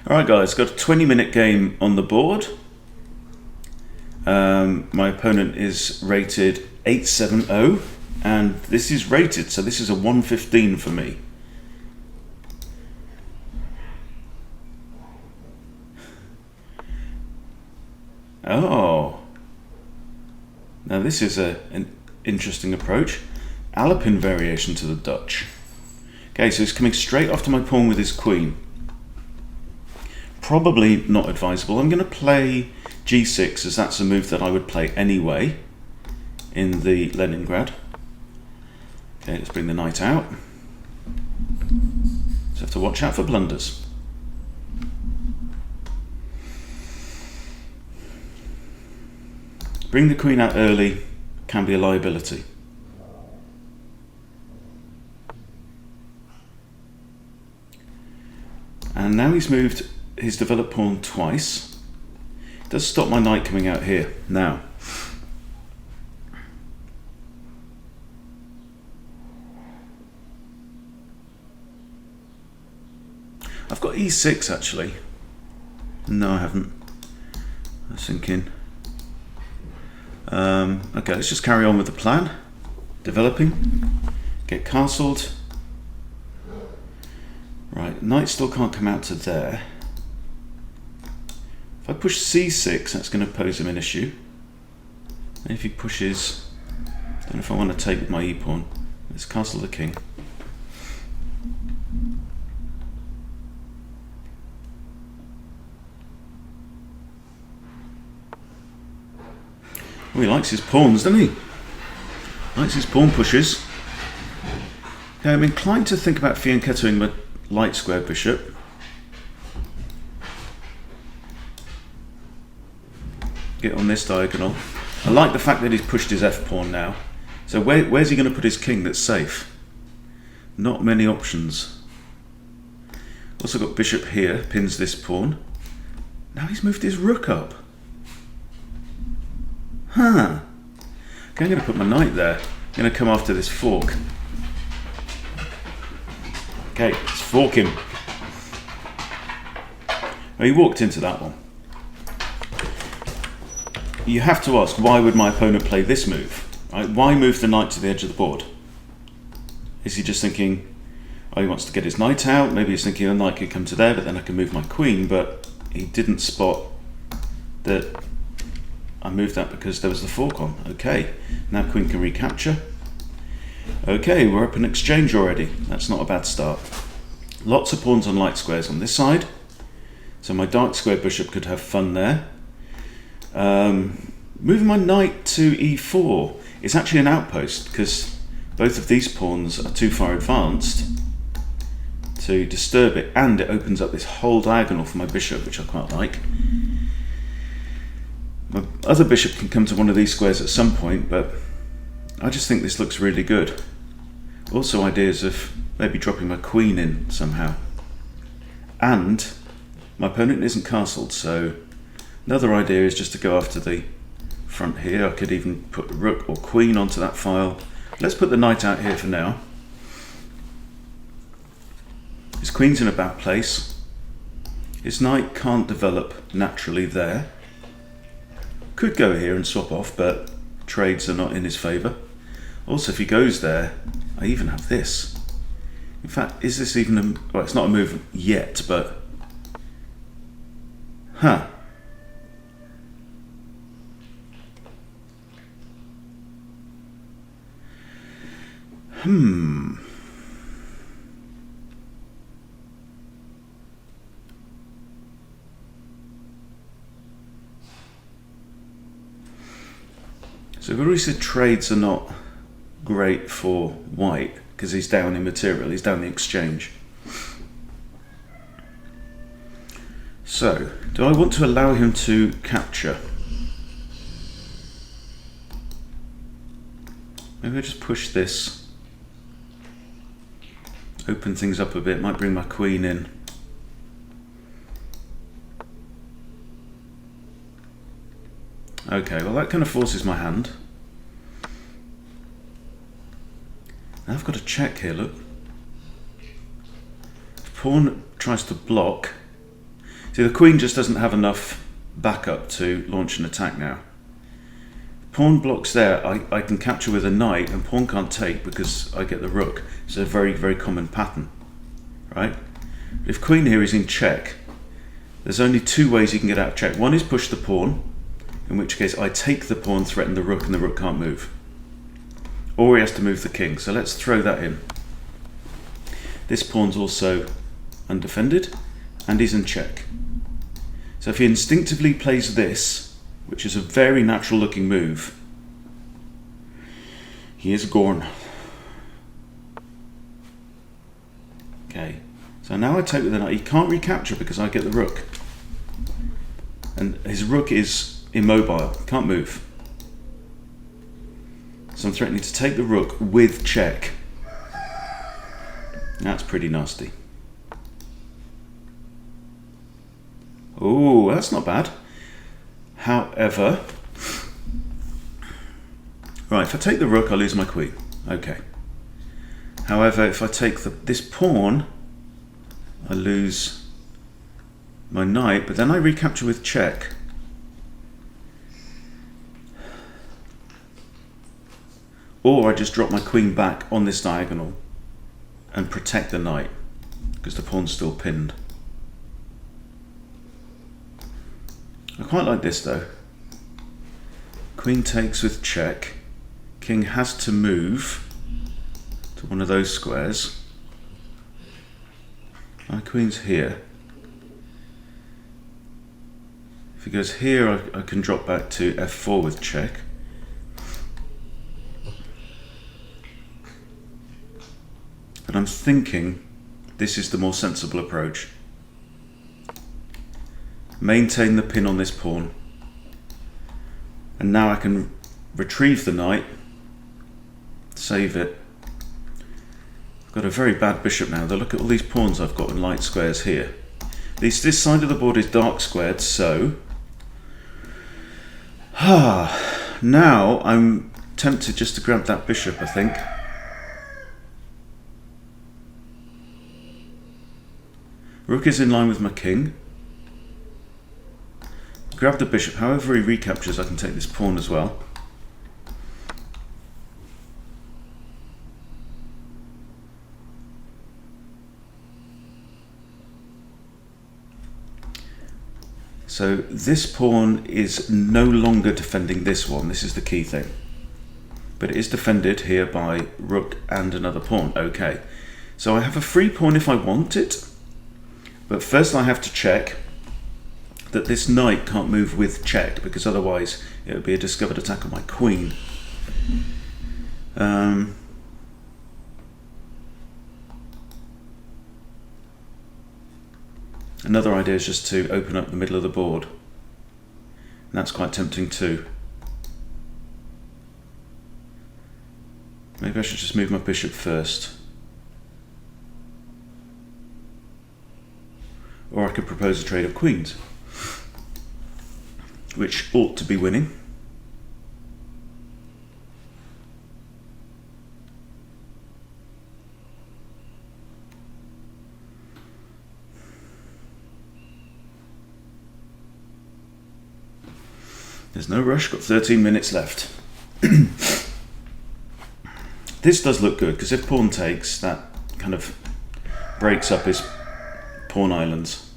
Alright guys, got a 20-minute game on the board. My opponent is rated 870 and this is rated, so this is a 115 for me. Oh, now this is an interesting approach. Alpine variation to the Dutch. Okay, so he's coming straight after my pawn with his queen. Probably not advisable. I'm going to play g6 as that's a move that I would play anyway in the Leningrad. Okay, let's bring the knight out. So have to watch out for blunders. Bring the queen out early can be a liability. And now he's moved his developed pawn twice. It does stop my knight coming out here. Now, I've got e6 actually. No, I haven't. I was thinking. Okay, let's just carry on with the plan. Developing. Get castled. Right, knight still can't come out to there. If I push c6, that's going to pose him an issue. And if he pushes, I don't know if I want to take with my e-pawn. Let's castle the king. Oh, he likes his pawns, doesn't he? Likes his pawn pushes. Okay, I'm inclined to think about fianchettoing the light square bishop. Get on this diagonal. I like the fact that he's pushed his f-pawn now. So where's he going to put his king that's safe? Not many options. Also got bishop here, pins this pawn. Now he's moved his rook up. Huh. Okay, I'm going to put my knight there. I'm going to come after this fork. Okay, let's fork him. Well, he walked into that one. You have to ask, why would my opponent play this move? Right? Why move the knight to the edge of the board? Is he just thinking, oh, he wants to get his knight out? Maybe he's thinking, the knight could come to there, but then I can move my queen. But he didn't spot that I moved that because there was the fork on. Okay, now queen can recapture. Okay, we're up in exchange already. That's not a bad start. Lots of pawns on light squares on this side. So my dark square bishop could have fun there. Moving my knight to e4 is actually an outpost because both of these pawns are too far advanced to disturb it, and it opens up this whole diagonal for my bishop, which I quite like. My other bishop can come to one of these squares at some point, but I just think this looks really good. Also ideas of maybe dropping my queen in somehow. And my opponent isn't castled, so another idea is just to go after the front here. I could even put rook or queen onto that file. Let's put the knight out here for now. His queen's in a bad place. His knight can't develop naturally there. Could go here and swap off, but trades are not in his favour. Also, if he goes there, I even have this. In fact, is this even a... well, it's not a move yet, but... huh. So we've already said trades are not great for white because he's down in material, he's down the exchange. So, do I want to allow him to capture? Maybe I just push this, open things up a bit, might bring my queen in. Okay, well that kind of forces my hand. Now I've got a check here, look. If pawn tries to block, See, the queen just doesn't have enough backup to launch an attack now. Pawn blocks there, I can capture with a knight, and pawn can't take because I get the rook. It's a very, very common pattern, right? But if queen here is in check, there's only two ways you can get out of check. One is push the pawn, in which case I take the pawn, threaten the rook, and the rook can't move. Or he has to move the king, so let's throw that in. This pawn's also undefended, and he's in check. So if he instinctively plays this, which is a very natural looking move, he is gone. Okay, so now I take with the knight. He can't recapture because I get the rook. And his rook is immobile, can't move. So I'm threatening to take the rook with check. That's pretty nasty. Oh, that's not bad. However, right, if I take the rook, I lose my queen. Okay. However, if I take this pawn, I lose my knight, but then I recapture with check. Or I just drop my queen back on this diagonal and protect the knight, because the pawn's still pinned. I quite like this though. Queen takes with check. King has to move to one of those squares. My queen's here. If he goes here, I can drop back to f4 with check. But I'm thinking this is the more sensible approach. Maintain the pin on this pawn, and now I can retrieve the knight, save it. I've got a very bad bishop now, though. Look at all these pawns I've got in light squares here. This side of the board is dark squared, so now I'm tempted just to grab that bishop, I think. Rook is in line with my king. Grab the bishop. However he recaptures, I can take this pawn as well. So this pawn is no longer defending this one. This is the key thing. But it is defended here by rook and another pawn. Okay. So I have a free pawn if I want it. But first I have to check that this knight can't move with check, because otherwise it would be a discovered attack on my queen. Another idea is just to open up the middle of the board. And that's quite tempting too. Maybe I should just move my bishop first. Or I could propose a trade of queens, which ought to be winning. There's no rush, got 13 minutes left. This does look good, because if pawn takes, that kind of breaks up his pawn islands.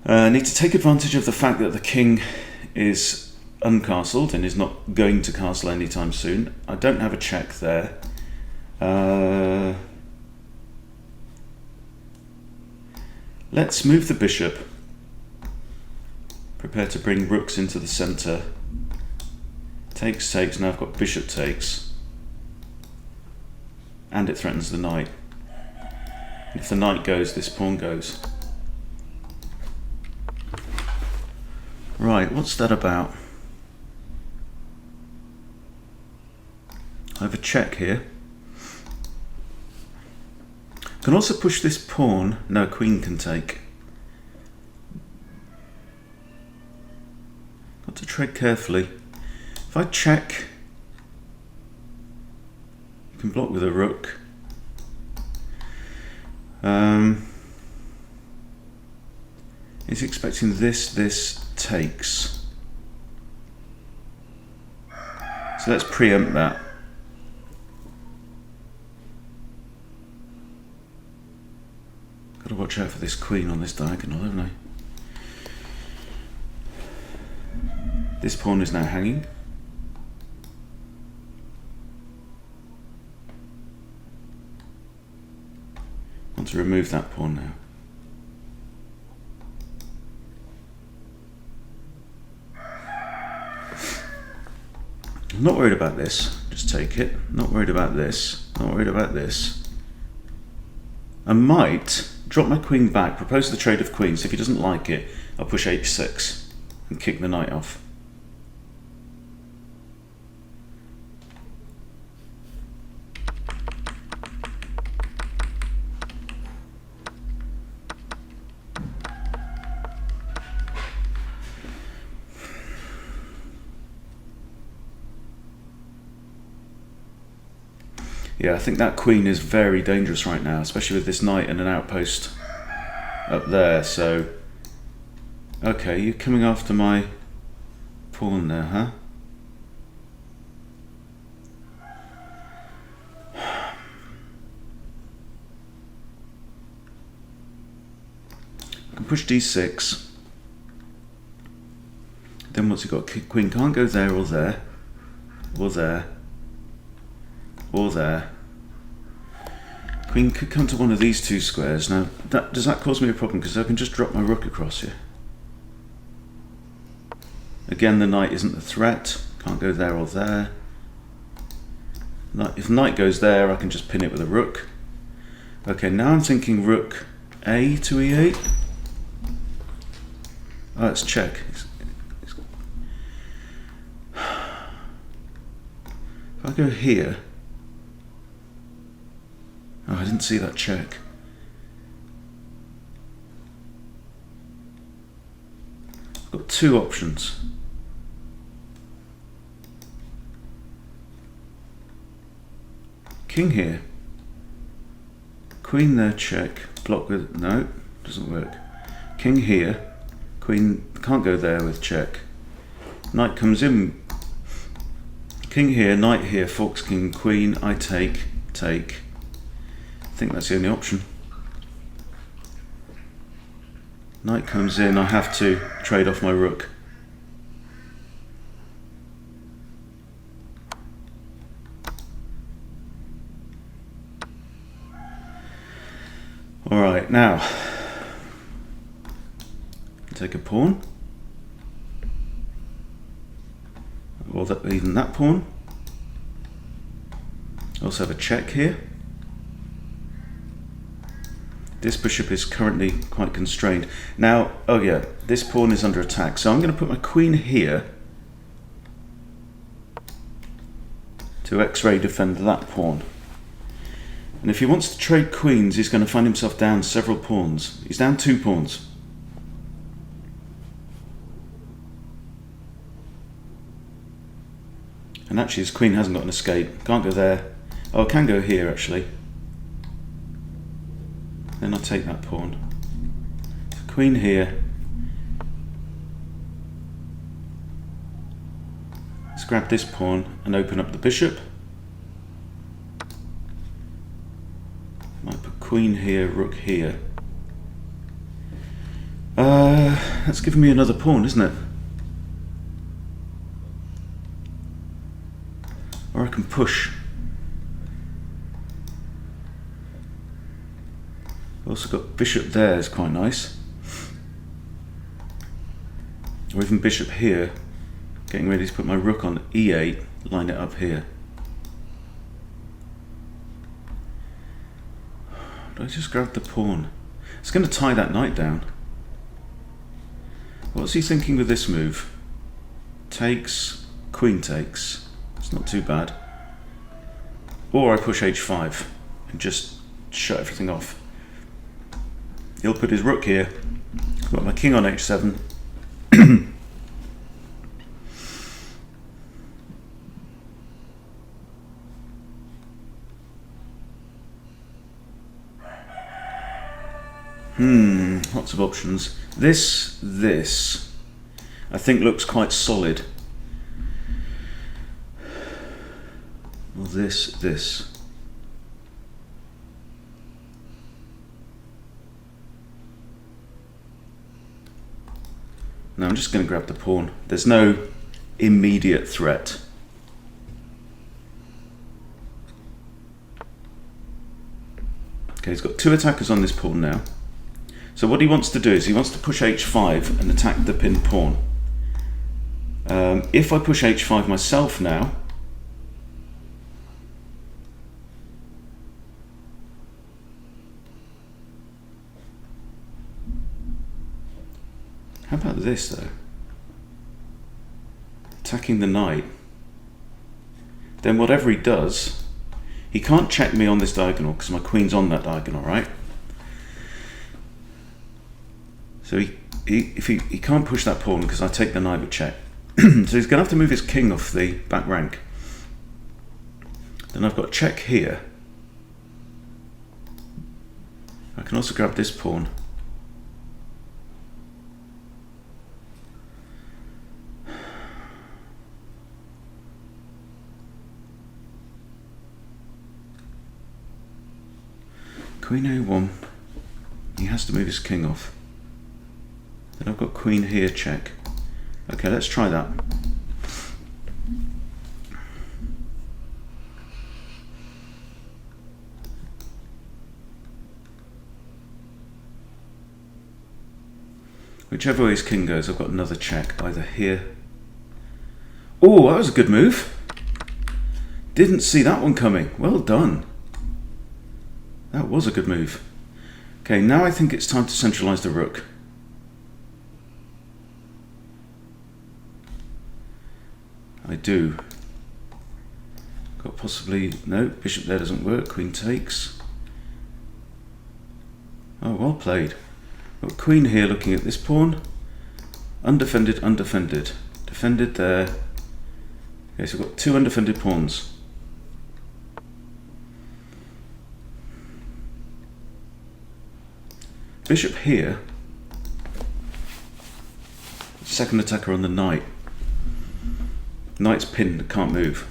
I need to take advantage of the fact that the king is uncastled and is not going to castle anytime soon. I don't have a check there. Let's move the bishop. Prepare to bring rooks into the centre. Takes, takes. Now I've got bishop takes. And it threatens the knight. If the knight goes, this pawn goes. Right, what's that about? I have a check here. I can also push this pawn. No, queen can take. Got to tread carefully. If I check, you can block with a rook. He's expecting this takes. So let's preempt that. Got to watch out for this queen on this diagonal, haven't I? This pawn is now hanging. I want to remove that pawn now. I'm not worried about this, just take it. Not worried about this, not worried about this. I might drop my queen back, propose the trade of queens. If he doesn't like it, I'll push h6 and kick the knight off. Yeah, I think that queen is very dangerous right now, especially with this knight and an outpost up there, so... Okay, you're coming after my pawn there, huh? I can push d6. Then what's he got? Queen can't go there or there. Or there. Or there. Queen could come to one of these two squares. Now, does that cause me a problem? Because I can just drop my rook across here. Again, the knight isn't a threat. Can't go there or there. If knight goes there, I can just pin it with a rook. Okay, now I'm thinking rook A to e8. Oh, it's check. If I go here... Oh, I didn't see that check. I've got two options. King here. Queen there, check. Block with... No, doesn't work. King here. Queen can't go there with check. Knight comes in. King here, knight here, forks king, queen. I take. I think that's the only option. Knight comes in, I have to trade off my rook. Alright, now, take a pawn. Or even that pawn. Also have a check here. This bishop is currently quite constrained. Now, oh yeah, this pawn is under attack. So I'm going to put my queen here to X-ray defend that pawn. And if he wants to trade queens, he's going to find himself down several pawns. He's down 2 pawns. And actually his queen hasn't got an escape. Can't go there. Oh, can go here actually. Then I'll take that pawn. Queen here. Let's grab this pawn and open up the bishop. Might put queen here, rook here. That's giving me another pawn, isn't it? Or I can push. I've also got bishop there, is quite nice. Or even bishop here, getting ready to put my rook on e8, line it up here. But I just grabbed the pawn. It's going to tie that knight down. What's he thinking with this move? Takes, queen takes. It's not too bad. Or I push h5 and just shut everything off. He'll put his rook here. I've got my king on h7. Lots of options. This, I think looks quite solid. Well, this. Now I'm just going to grab the pawn. There's no immediate threat. Okay, he's got 2 attackers on this pawn now. So what he wants to do is he wants to push h5 and attack the pinned pawn. If I push h5 myself now, how about this though? Attacking the knight. Then whatever he does, he can't check me on this diagonal because my queen's on that diagonal, right? So he can't push that pawn because I take the knight with check. So he's going to have to move his king off the back rank. Then I've got check here. I can also grab this pawn. Queen a1. He has to move his king off. Then I've got queen here, check. Okay, let's try that. Whichever way his king goes, I've got another check, either here. Oh, that was a good move. Didn't see that one coming. Well done. That was a good move. Okay, now I think it's time to centralize the rook. I do. Got possibly, no, bishop there doesn't work, queen takes. Oh, well played. Got queen here looking at this pawn. Undefended, undefended. Defended there. Okay, so we've got 2 undefended pawns. Bishop here. Second attacker on the knight. Knight's pinned, can't move.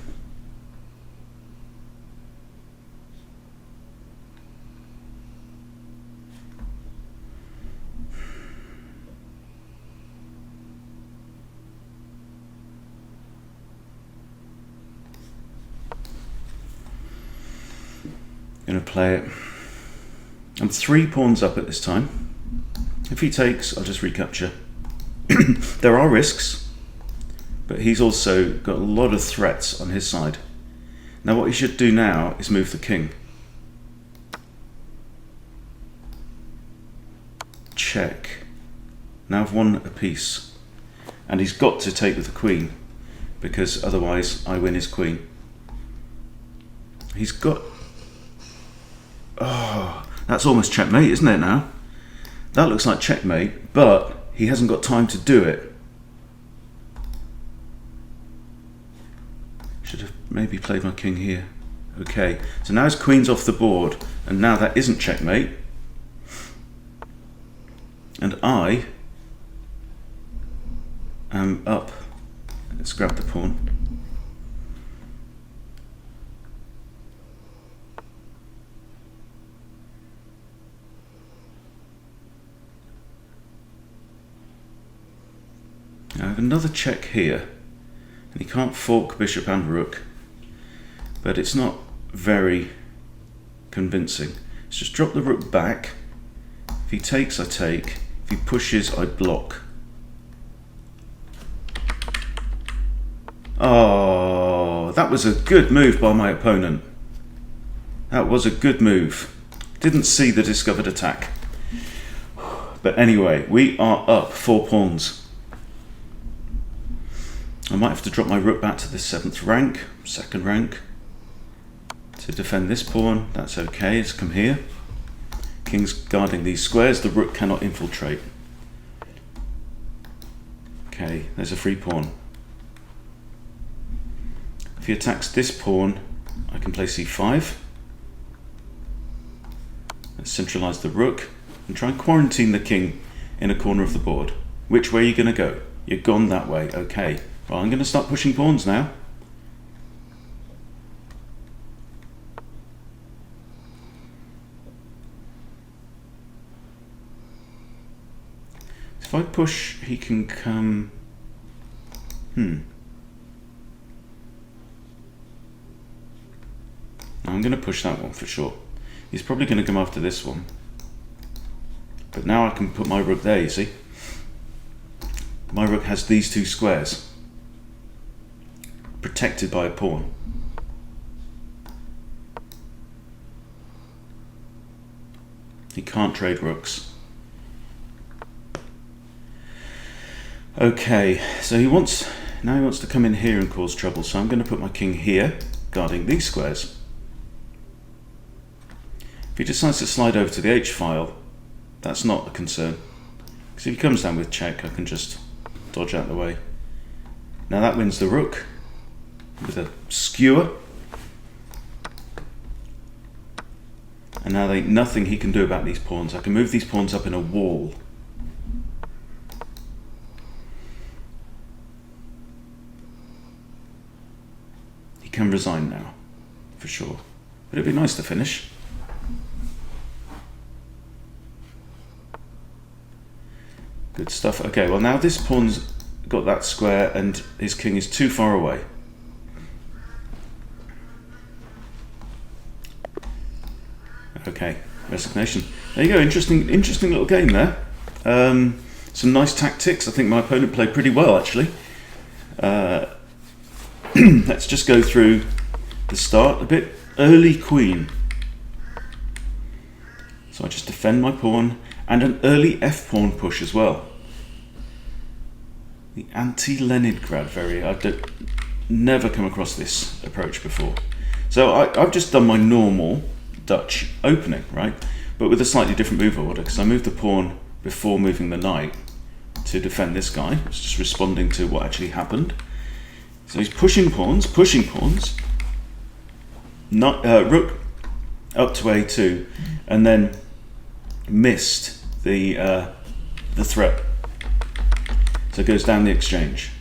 Gonna play it. I'm 3 pawns up at this time. If he takes, I'll just recapture. There are risks, but he's also got a lot of threats on his side. Now what he should do now is move the king. Check. Now I've won a piece. And he's got to take with the queen, because otherwise I win his queen. He's got... Oh, that's almost checkmate, isn't it now? That looks like checkmate, but he hasn't got time to do it. Should have maybe played my king here. Okay, so now his queen's off the board, and now that isn't checkmate. And I am up. Let's grab the pawn. I have another check here, and he can't fork bishop and rook, but it's not very convincing. Let's just drop the rook back. If he takes, I take. If he pushes, I block. Oh, that was a good move by my opponent. That was a good move. Didn't see the discovered attack. But anyway, we are up 4 pawns. I might have to drop my rook back to the 7th rank, 2nd rank, to defend this pawn. That's okay, it's come here. King's guarding these squares, the rook cannot infiltrate. Okay, there's a free pawn. If he attacks this pawn, I can play c5. Let's centralize the rook. and try and quarantine the king in a corner of the board. Which way are you going to go? You're gone that way. Okay. Well, I'm going to start pushing pawns now. If I push, he can come... I'm going to push that one for sure. He's probably going to come after this one. But now I can put my rook there, you see. My rook has these two squares, protected by a pawn. He can't trade rooks. Okay, so he wants to come in here and cause trouble, so I'm going to put my king here, guarding these squares. If he decides to slide over to the h-file, that's not a concern. Because if he comes down with check, I can just dodge out of the way. Now that wins the rook with a skewer. And now there ain't nothing he can do about these pawns. I can move these pawns up in a wall. He can resign now, for sure. But it'd be nice to finish. Good stuff. Okay, well now this pawn's got that square and his king is too far away. Okay, resignation. There you go, interesting little game there. Some nice tactics. I think my opponent played pretty well actually. Let's just go through the start a bit. Early queen. So I just defend my pawn. And an early f-pawn push as well. The anti-Leningrad I've never come across this approach before. So I've just done my normal Dutch opening, right? But with a slightly different move order, because I moved the pawn before moving the knight to defend this guy. It's just responding to what actually happened. So he's pushing pawns. Rook up to a2, and then missed the threat, so it goes down the exchange.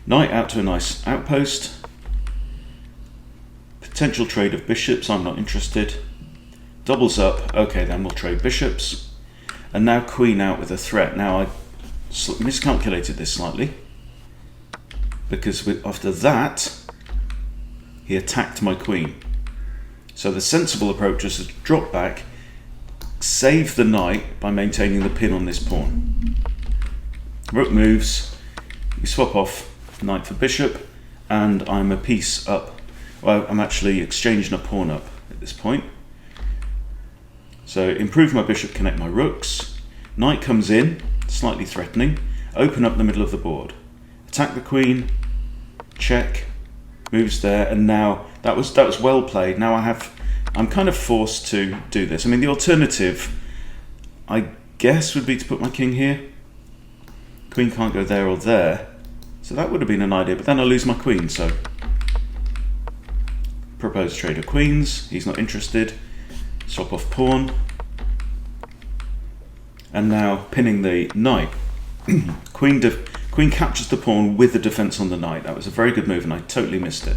Knight out to a nice outpost. Potential trade of bishops, I'm not interested. Doubles up, okay, then we'll trade bishops. And now queen out with a threat. Now I miscalculated this slightly, because after that he attacked my queen. So the sensible approach is to drop back, save the knight by maintaining the pin on this pawn. Rook moves, we swap off knight for bishop, and I'm a piece up. Well, I'm actually exchanging a pawn up at this point. So improve my bishop, connect my rooks. Knight comes in, slightly threatening. Open up the middle of the board. Attack the queen, check, moves there, and now that was well played. Now I'm kind of forced to do this. I mean, the alternative, I guess, would be to put my king here. Queen can't go there or there, so that would have been an idea, but then I lose my queen, so propose trade of queens. He's not interested. Swap off pawn, and now pinning the knight. Queen captures the pawn with the defense on the knight. That was a very good move, and I totally missed it.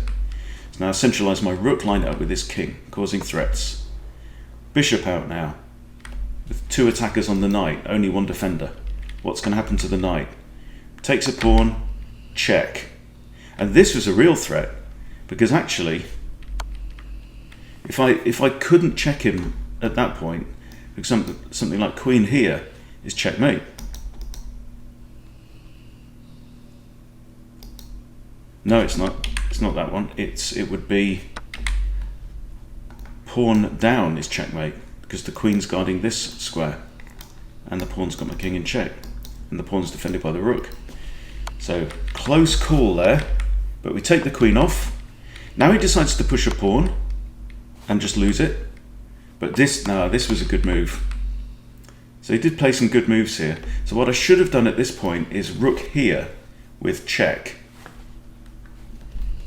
So now I centralize my rook lined up with this king, causing threats. Bishop out now, with two attackers on the knight, only one defender. What's going to happen to the knight? Takes a pawn, check. And this was a real threat, because actually, if I couldn't check him at that point, for example, something like queen here is checkmate. No, it's not. It's not that one. It would be pawn down is checkmate, because the queen's guarding this square, and the pawn's got my king in check, and the pawn's defended by the rook. So close call there, but we take the queen off. Now he decides to push a pawn and just lose it. But this was a good move. So he did play some good moves here. So what I should have done at this point is rook here with check.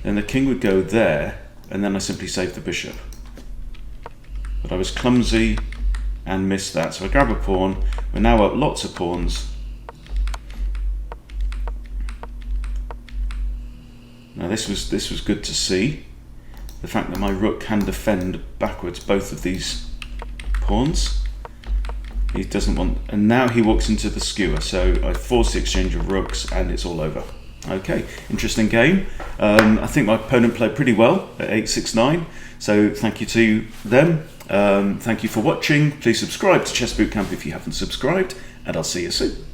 Then the king would go there, and then I simply save the bishop. But I was clumsy, and missed that. So I grab a pawn. We're now up lots of pawns. Now this was good to see. The fact that my rook can defend backwards both of these pawns. He doesn't want, and now he walks into the skewer, so I force the exchange of rooks and it's all over. Okay, interesting game. I think my opponent played pretty well at 8-6-9, so thank you to them. Thank you for watching. Please subscribe to Chess Bootcamp if you haven't subscribed, and I'll see you soon.